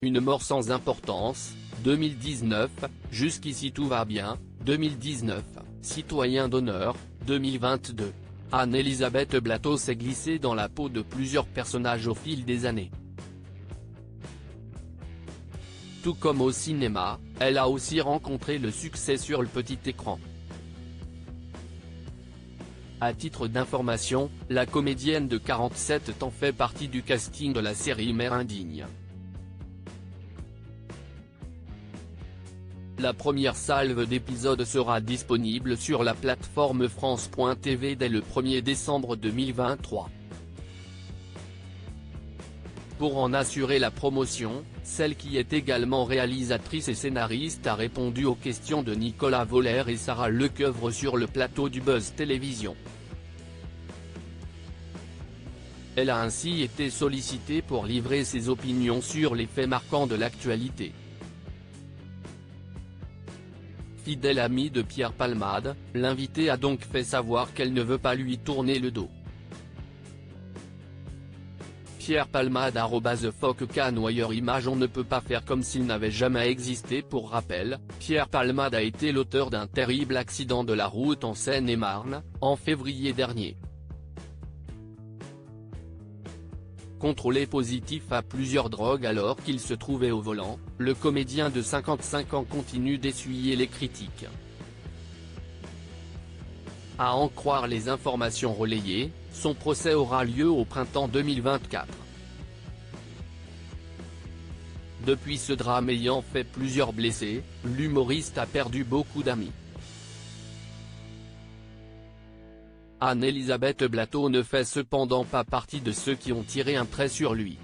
Une mort sans importance, 2019, jusqu'ici tout va bien, 2019, citoyen d'honneur, 2022. Anne-Elisabeth Blateau s'est glissée dans la peau de plusieurs personnages au fil des années. Tout comme au cinéma, elle a aussi rencontré le succès sur le petit écran. À titre d'information, la comédienne de 47 ans fait partie du casting de la série Mère indigne. La première salve d'épisodes sera disponible sur la plateforme France.tv dès le 1er décembre 2023. Pour en assurer la promotion, celle qui est également réalisatrice et scénariste a répondu aux questions de Nicolas Voller et Sarah Lecoeuvre sur le plateau du Buzz Télévision. Elle a ainsi été sollicitée pour livrer ses opinions sur les faits marquants de l'actualité. Fidèle amie de Pierre Palmade, l'invitée a donc fait savoir qu'elle ne veut pas lui tourner le dos. Pierre Palmade @FocCanoyeurImage. On ne peut pas faire comme s'il n'avait jamais existé. Pour rappel, Pierre Palmade a été l'auteur d'un terrible accident de la route en Seine-et-Marne, en février dernier. Contrôlé positif à plusieurs drogues alors qu'il se trouvait au volant, le comédien de 55 ans continue d'essuyer les critiques. À en croire les informations relayées, son procès aura lieu au printemps 2024. Depuis ce drame ayant fait plusieurs blessés, l'humoriste a perdu beaucoup d'amis. Anne-Elisabeth Blateau ne fait cependant pas partie de ceux qui ont tiré un trait sur lui.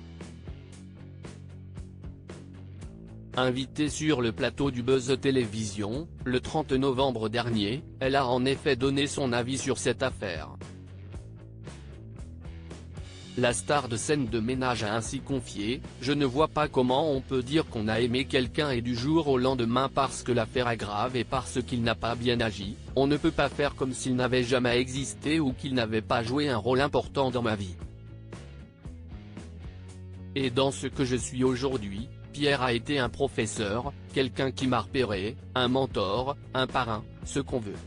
Invitée sur le plateau du Buzz Télévision, le 30 novembre dernier, elle a en effet donné son avis sur cette affaire. La star de scène de ménage a ainsi confié « Je ne vois pas comment on peut dire qu'on a aimé quelqu'un et du jour au lendemain parce que l'affaire est grave et parce qu'il n'a pas bien agi, on ne peut pas faire comme s'il n'avait jamais existé ou qu'il n'avait pas joué un rôle important dans ma vie. Et dans ce que je suis aujourd'hui, Pierre a été un professeur, quelqu'un qui m'a repéré, un mentor, un parrain, ce qu'on veut.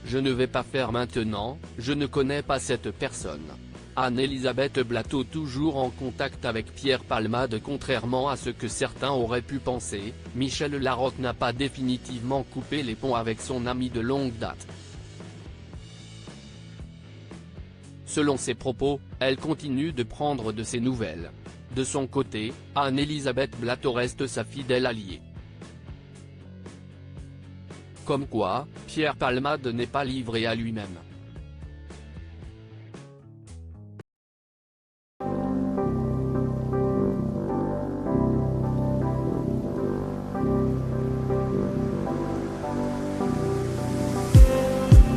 Je ne vais pas faire maintenant, je ne connais pas cette personne. » Anne-Elisabeth Blateau toujours en contact avec Pierre Palmade. Contrairement à ce que certains auraient pu penser, Michel Larocque n'a pas définitivement coupé les ponts avec son ami de longue date. Selon ses propos, elle continue de prendre de ses nouvelles. De son côté, Anne-Elisabeth Blateau reste sa fidèle alliée. Comme quoi, Pierre Palmade n'est pas livré à lui-même.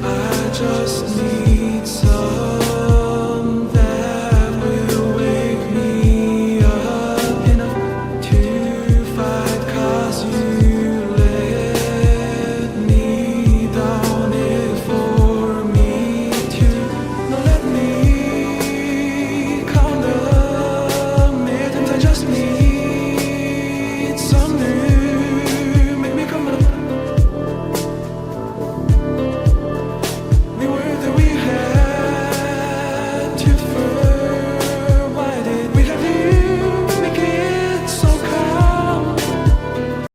I just